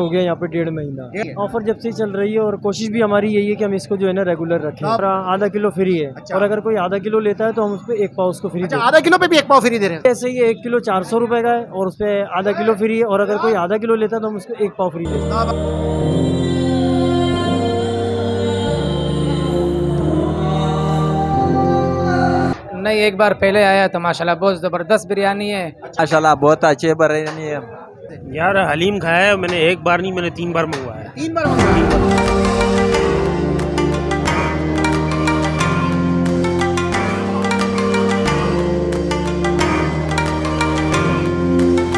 हो गया यहाँ पे, 1.5 महीना। ऑफर जब से ही चल रही है और कोशिश भी हमारी यही है कि हम इसको जो है ना रेगुलर रखें। और आधा किलो फ्री है। अच्छा। और अगर कोई आधा किलो लेता है तो हम उस पर 1 पाव उसको फ्री देते हैं। आधा किलो पे भी 1 पाव फ्री दे रहे हैं। ऐसे ही 1 किलो 400 रुपए का है और उस पर आधा किलो फ्री है। और अगर कोई आधा किलो लेता है तो हम उसको 1 पाव फ्री देते हैं। नहीं, एक बार पहले आया तो माशाल्लाह बहुत ज़बरदस्त बिरयानी है। माशाल्लाह बहुत अच्छी बिरयानी है यार। हलीम खाया है मैंने, एक बार नहीं, मैंने 3 बार मंगवाया। 3 बार मंगवाया।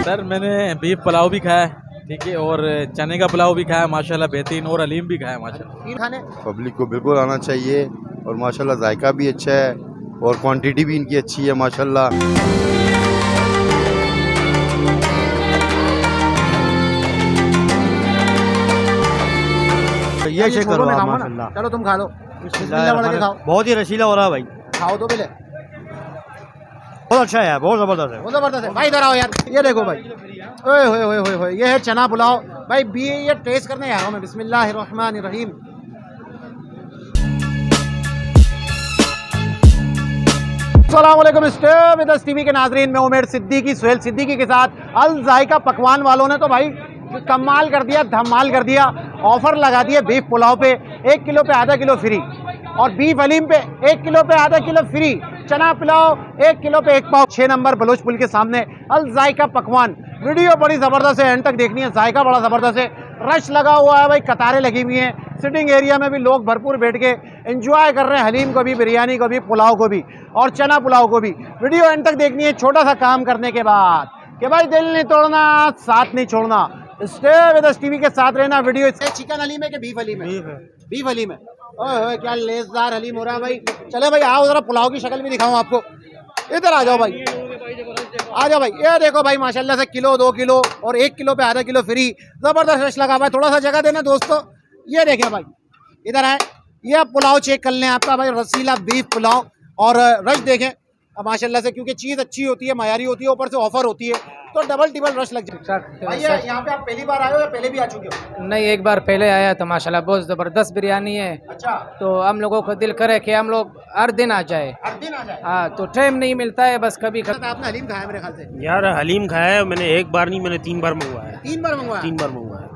सर मैंने बीफ पुलाव भी खाया है, ठीक है, और चने का पुलाव भी खाया माशाल्लाह बेहतरीन, और हलीम भी खाया माशाल्लाह। खाने पब्लिक को बिल्कुल आना चाहिए और माशाल्लाह जायका भी अच्छा है और क्वांटिटी भी इनकी अच्छी है माशाल्लाह। ये चेक करो माशाल्लाह। चलो तुम खा लो, बिस्मिल्लाह बोल के खाओ। बहुत ही रसीला हो रहा है भाई, खाओ तो पहले। बहुत अच्छा है यार, बहुत जबरदस्त है। बहुत जबरदस्त है भाई। इधर आओ यार, ये देखो भाई, ओए होए होए होए होए, ये है चना पुलाव भाई। भी ये टेस्ट करने आया हूँ मैं। बिस्मिल्लाहिर्रहमानिर्रहीम। अस्सलाम वालेकुम टीवी के नाजरीन, मैं उमेर सिद्दीकी, सुहेल सिद्दीकी के साथ। अल जायका पकवान वालों ने तो भाई कमाल कर दिया, धमाल कर दिया। ऑफर लगा दिए बीफ पुलाव पे 1 किलो पे आधा किलो फ्री, और बीफ हलीम पे 1 किलो पे आधा किलो फ्री, चना पुलाव 1 किलो पे 1 पाव। 6 नंबर बलोच पुल के सामने अल जायका पकवान। वीडियो बड़ी ज़बरदस्त है, एंड तक देखनी है। जायका बड़ा ज़बरदस्त है, रश लगा हुआ है भाई, कतारें लगी हुई हैं। सिटिंग एरिया में भी लोग भरपूर बैठ के एंजॉय कर रहे हैं, हलीम को भी, बिरयानी को भी, पुलाव को भी और चना पुलाव को भी। वीडियो एंड तक देखनी है। छोटा सा काम करने के बाद कि भाई दिल नहीं तोड़ना, साथ नहीं छोड़ना, स्टे विद अस टीवी के साथ रहना। वीडियो चिकन हलीम है कि बीफ हलीम है? बीफ हलीम है। ओए होए क्या लेज़दार हलीम हो रहा है भाई। चले भाई आओ जरा पुलाव की शक्ल भी दिखाऊं आपको। इधर आ जाओ भाई, आ जाओ भाई। ये देखो भाई माशाल्लाह से किलो 2 किलो और 1 किलो पे आधा किलो फ्री। जबरदस्त रश लगा हुआ है। थोड़ा सा जगह देना दोस्तों। ये देखें भाई, इधर आए, ये पुलाव चेक कर लें आपका भाई, रसीला बीफ पुलाव। और रश देखें माशाल्लाह से, क्योंकि चीज़ अच्छी होती है, मायारी होती है, ऊपर से ऑफर होती है, तो डबल टिबल रश लग जाए। भाई यहाँ पे आप पहली बार आए हो या पहले भी आ चुके हो? नहीं, एक बार पहले आया तो माशाल्लाह बहुत ज़बरदस्त बिरयानी है। अच्छा, तो हम लोगों को दिल करे कि हम लोग हर दिन आ जाए। हर दिन आ जाए। हाँ, तो टाइम नहीं मिलता है, बस कभी तो आपने हलीम खाया मेरे ख्याल से? यार हलीम खाया है मैंने, एक बार नहीं, मैंने 3 बार मंगवाया। 3 बार मंगवाया? 3 बार मंगवाया।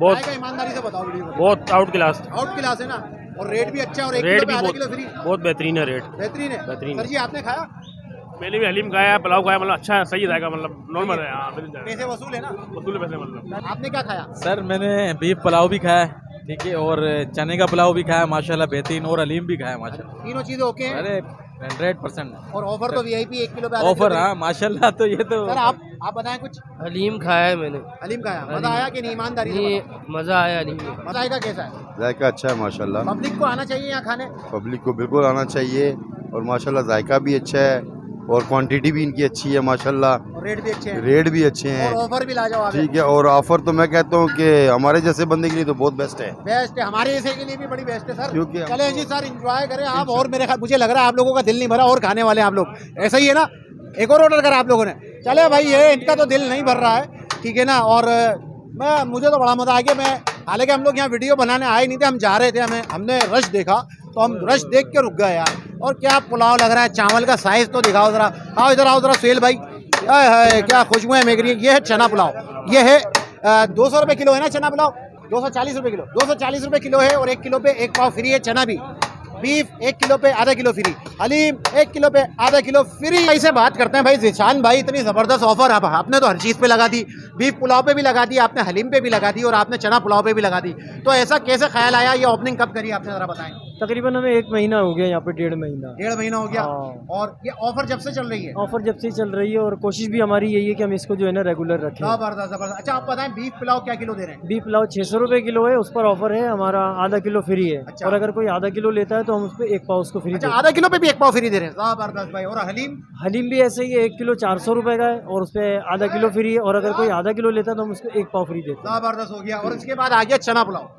बहुत ईमानदारी से बताओ वीडियो में। बहुत आउट क्लास, आउट क्लास है ना, और रेट भी अच्छा है, और 1 रेट किलो भी पे आधा किलो फ्री। बहुत बेहतरीन है, रेट बेहतरीन है। बेहतरीन सर जी आपने खाया? मैंने भी हलीम खाया है, पुलाव खाया, मतलब अच्छा है, सही रहेगा, मतलब नॉर्मल है। हाँ, पैसे वसूल है ना? वसूल पैसे मतलब। आपने क्या खाया? सर मैंने बीफ पुलाव भी खाया है, ठीक है, और चने का पुलाव भी खाया माशाल्लाह बेहतरीन, और हलीम भी खाया माशाल्लाह। तीनों चीजें ओके हैं? अरे 100%। और ऑफर तो वीआईपी 1 किलो पे आधा ऑफर, किलो हाँ माशाल्लाह। तो ये तो सर आप बताएं कुछ। हलीम खाया है मैंने। हलीम खाया, मजा आया कि नहीं? ईमानदारी से बताओ। मज़ा आया नहीं। मजा आएगा कैसा है? जायका अच्छा है माशाल्लाह। पब्लिक को आना चाहिए यहाँ खाने? पब्लिक को बिल्कुल आना चाहिए और माशाल्लाह जायका भी अच्छा है और क्वांटिटी भी इनकी अच्छी है माशाल्लाह। और रेट भी अच्छे हैं? रेट भी अच्छे हैं, और ऑफर भी लाजवाब है। ठीक है। और ऑफर तो मैं कहता हूँ कि हमारे जैसे बंदे के लिए तो बहुत बेस्ट है। बेस्ट है, हमारे जैसे के लिए भी बड़ी बेस्ट है सर। क्योंकि चले जी सर, एंजॉय करें आप। और मेरे ख्याल, मुझे लग रहा है आप लोगों का दिल नहीं भरा और खाने वाले हैं आप लोग, ऐसा ही है ना? एक और ऑर्डर करा आप लोगों ने? चले भाई, ये इनका तो दिल नहीं भर रहा है, ठीक है ना। और मुझे तो बड़ा मजा आ गया। मैं हालांकि हम लोग यहाँ वीडियो बनाने आए नहीं थे, हम जा रहे थे, हमने रश देखा तो हम रश देख के रुक गए यार। और क्या पुलाव लग रहा है, चावल का साइज तो दिखाओ जरा। आओ इधर आओ जरा सुहेल भाई, है क्या खुशबुएं मेघ रही है। ये है चना पुलाव, ये है 200 रुपये किलो है ना चना पुलाव? 240 रुपये किलो, 240 रुपये किलो है। और 1 किलो पे 1 पाव फ्री है। चना भी, बीफ 1 किलो पे आधा किलो फ्री, हलीम 1 किलो पे आधा किलो फ्री। ऐसे बात करते हैं भाई ज़ीशान भाई, इतनी ज़बरदस्त ऑफर आपने तो हर चीज़ पे लगा दी। बीफ पुलाव पे भी लगा दी आपने, हलीम पे भी लगा दी, और आपने चना पुलाव पे भी लगा दी। तो ऐसा कैसे ख्याल आया? ये ओपनिंग कब करी आपने, ज़रा बताएं। तकरीबन हमें 1 महीना हो गया यहाँ पे, 1.5 महीना। 1.5 महीना हो गया। हाँ। और ये ऑफर जब से चल रही है? ऑफर जब से ही चल रही है और कोशिश भी हमारी यही है कि हम इसको जो है ना रेगुलर रखें। जबरदस्त जबरदस्त। अच्छा आप बताएं, बीफ पुलाव क्या किलो दे रहे हैं? बीफ पुलाव 600 रुपये किलो है, उस पर ऑफर है हमारा, आधा किलो फ्री है। अच्छा। और अगर कोई आधा किलो लेता है तो हम उस पर 1 पाव उसको फ्री अच्छा, देते हैं। आधा किलो पे भी 1 पाव फ्री दे रहे हैं। जबरदस्त भाई। और हलीम? हलीम भी ऐसे ही है, 1 किलो 400 रुपये का है और उस पर आधा किलो फ्री है। और अगर कोई आधा किलो लेता है तो हम उसको 1 पाव फ्री देते हैं। जबरदस्त हो गया। और इसके बाद आ गया चना पुलाव।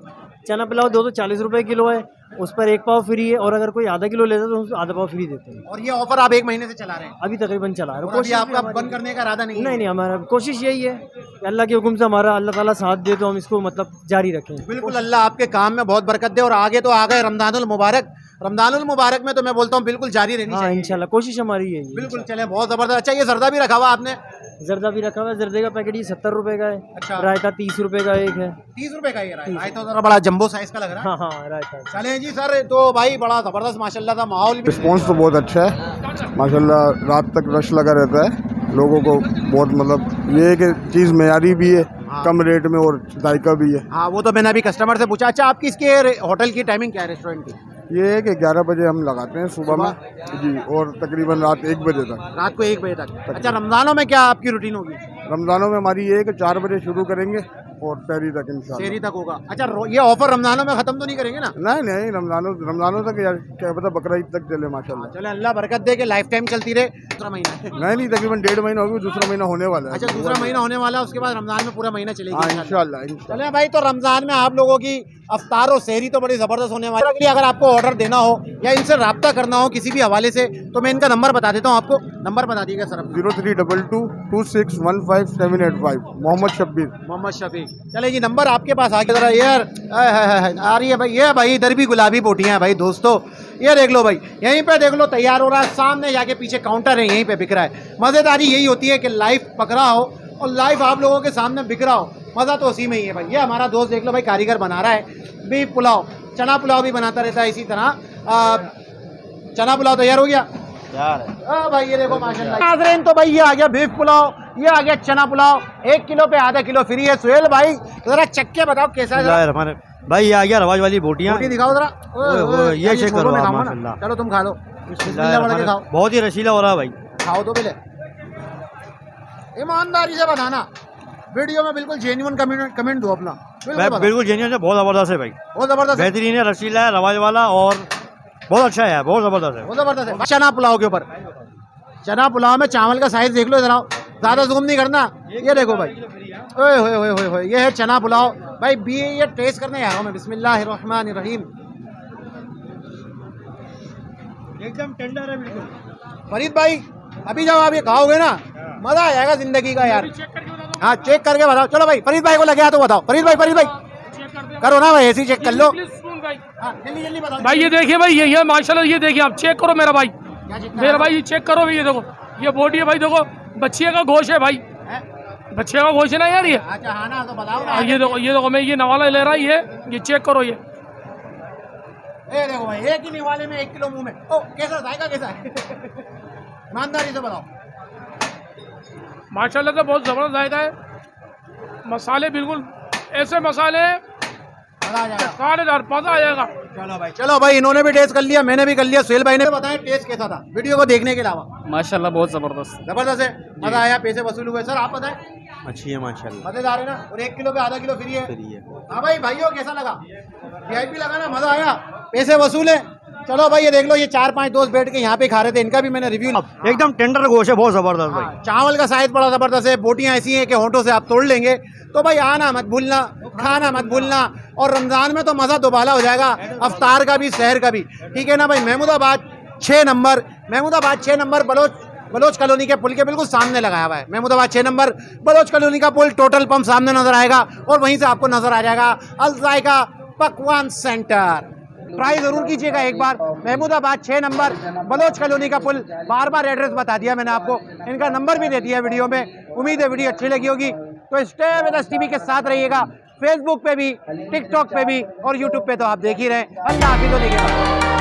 चना पुलाव 240 रुपये किलो है उस पर 1 पाव फ्री है, और अगर कोई आधा किलो लेता है तो उसको आधा पाव फ्री देते हैं। और ये ऑफर आप 1 महीने से चला रहे हैं? अभी तकरीबन चला रहे हैं। और अभी आपका बंद करने का इरादा नहीं है? नहीं, हमारा कोशिश यही है कि अल्लाह के हुक्म से हमारा अल्लाह ताला साथ दे तो हम इसको मतलब जारी रखें। बिल्कुल, अल्लाह आपके काम में बहुत बरकत दे, और आगे तो आ गए रमजानुल मुबारक। रमजानुल मुबारक में तो मैं बोलता हूँ बिल्कुल जारी रहनी चाहिए। इंशाल्लाह कोशिश हमारी यही है। बिल्कुल, चले, बहुत जबरदस्त। अच्छा, ये जर्दा भी रखा हुआ आपने? जर्दा भी रखा हुआ है। जर्दे का पैकेट ये 70 रुपए का है। अच्छा। रायता 30 रुपए का एक है। 30 रुपए का ये रायता, जरा बड़ा जंबो साइज का लग रहा है। हाँ रायता। चले जी सर, तो भाई बड़ा जबरदस्त माशाल्लाह था माहौल भी। रिस्पॉन्स तो बहुत अच्छा है माशाल्लाह, रात तक रश लगा रहता है, लोगों को बहुत मतलब ये है कि चीज़ मयारी भी है, कम रेट में, और जायका भी है। हाँ, वो तो मैंने अभी कस्टमर से पूछा। अच्छा, आपकी इसके होटल की टाइमिंग क्या है, रेस्टोरेंट की? ये है कि 11 बजे हम लगाते हैं सुबह में जी, और तकरीबन रात 1 बजे तक। रात को 1 बजे तक। अच्छा, रमजानों में क्या आपकी रूटीन होगी? रमज़ानों में हमारी ये है कि 4 बजे शुरू करेंगे और शहरी तक इंशाल्लाह। शहरी तक होगा। अच्छा, ये ऑफर रमजानों में खत्म तो नहीं करेंगे ना? नहीं, रमज़ानों तक यार क्या पता, बकरा ईद तक चले माशाल्लाह। चले, अल्लाह बरकत दे कि लाइफ टाइम चलती रहे। दूसरा महीना नहीं, तकरीबन 1.5 महीना होगी, दूसरा महीना होने वाला है। अच्छा, दूसरा महीना होने वाला है, उसके बाद रमजान में पूरा महीना चलेगी हाँ, इंशाल्लाह। इंशाल्लाह। चले भाई, तो रमजान में आप लोगों की अफ्तार और सहरी तो बड़ी ज़बरदस्त होने वाली है। अगर आपको ऑर्डर देना हो या इनसे रब्ता करना हो किसी भी हवाले से, तो मैं इनका नंबर बता देता हूँ आपको। नंबर बता दीजिएगा सर। 0322 2615 मोहम्मद शब्बीर। मोहम्मद शफी। चले जी, नंबर आपके पास आ गया। जरा यार आ रही है भाई, ये भाई इधर भी गुलाबी बोटियाँ हैं भाई दोस्तों, ये देख लो भाई, यहीं पे देख लो तैयार हो रहा है, सामने जाके पीछे काउंटर है, यहीं पे बिक रहा है। मज़ेदारी यही होती है कि लाइव पकड़ा हो और लाइव आप लोगों के सामने बिक रहा हो, मज़ा तो उसी में ही है भाई। ये हमारा दोस्त देख लो भाई, कारीगर बना रहा है बीफ पुलाव, चना पुलाव भी बनाता रहता है इसी तरह। चना पुलाव तैयार हो गया यार। भाई ये देखो माशाल्लाह नाज़रीन, तो भाई ये आ गया बीफ पुलाव, ये आ गया चना पुलाव, 1 किलो पे आधा किलो फ्री है। सुहेल भाई जरा चख के बताओ कैसा है हमारे भाई। ये आ गया रवाज वाली बोटियां, रोटी दिखाओ जरा। ये चेक करो आप, माशाल्लाह। चलो तुम खा लो, बिस्मिल्लाह बढ़ के खाओ। बहुत ही रसीला हो रहा है भाई, खाओ तो पहले, ईमानदारी से बताना, वीडियो में बिल्कुल जेन्युइन कमेंट दो अपना। बिल्कुल जेन्युइन है, बहुत जबरदस्त है भाई, बहुत जबरदस्त, बेहतरीन है, रसीला है, रवाज वाला, और बहुत अच्छा है, बहुत जबरदस्त है, बहुत जबरदस्त है। चना पुलाव के ऊपर, चना पुलाव में चावल का साइज देख लो जरा, ज़्यादा जूम नहीं करना। ये देखो भाई, ओए होए होए होए होए, ये है चना पुलाव भाई। ये टेस्ट करने आ रहा हूँ मैं, बिस्मिल्लाहिर्रहमानिर्रहीम। एकदम टेंडर है बिल्कुल। फरीद भाई अभी जब आप ये खाओगे ना, मज़ा आ जाएगा जिंदगी का यार। हाँ, चेक करके बताओ। चलो भाई, फरीद भाई को लगे हाथ तो बताओ। फरीद भाई करो ना भाई, ऐसे ही चेक कर लो। जल्दी जल्दी बताओ भाई। ये देखिए भाई, ये माशाल्लाह, ये देखिए आप चेक करो मेरा भाई, मेरा भाई ये चेक करो भाई, ये देखो ये बोटी है भाई, देखो बच्चे का गोश्त है भाई, बच्चे का गोश्त है ना यार ये। अच्छा हाँ ना, तो बताओ ना। ये देखो मैं ये नवाला ले रहा है, ये चेक करो ये देखो भाई, एक ही निवाले में 1 किलो मुंह में। ओ कैसा जाएगा, कैसा है? ईमानदारी से बताओ। माशाल्लाह से बहुत जबरदस्त जायका है, मसाले बिल्कुल ऐसे मसाले मजा आ जाएगा। चलो भाई, इन्होंने भी टेस्ट कर लिया, मैंने भी कर लिया, सुहेल भाई ने बताया टेस्ट कैसा था वीडियो को देखने के अलावा। माशाल्लाह बहुत जबरदस्त है, मजा आया, पैसे वसूल हुए। सर आप बताएं। अच्छी है माशाल्लाह, मजेदार है ना, और 1 किलो पे आधा किलो फ्री है। हाँ भाई, भाइयों कैसा लगा? VIP लगा ना, मजा आया, पैसे वसूल है। चलो भाई, ये देख लो, ये 4-5 दोस्त बैठ के यहाँ पे खा रहे थे, इनका भी मैंने रिव्यू। एकदम टेंडर गोश्त है, बहुत जबरदस्त भाई। चावल का साइज बड़ा जबरदस्त है, बोटियाँ ऐसी हैं कि होंठों से आप तोड़ लेंगे। तो भाई आना मत भूलना, खाना मत भूलना, और रमज़ान में तो मज़ा दोबाला हो जाएगा, अफ्तार का भी शहर का भी। ठीक है ना भाई? महमूदाबाद 6 नंबर बलोच कॉलोनी के पुल के बिल्कुल सामने लगाया हुआ है। महमूदाबाद 6 नंबर बलोच कॉलोनी का पुल, टोटल पंप सामने नजर आएगा, और वहीं से आपको नजर आ जाएगा अल जायका पकवान सेंटर। ट्राई जरूर कीजिएगा एक बार। महमूदाबाद 6 नंबर बलोच कॉलोनी का पुल, बार एड्रेस बता दिया मैंने आपको, इनका नंबर भी दे दिया वीडियो में। उम्मीद है वीडियो अच्छी लगी होगी, तो स्टे विद अस टीवी के साथ रहिएगा, फेसबुक पे भी, टिकटॉक पे भी, और यूट्यूब पे तो आप देख ही रहे हैं। अल्लाह हाफिज़।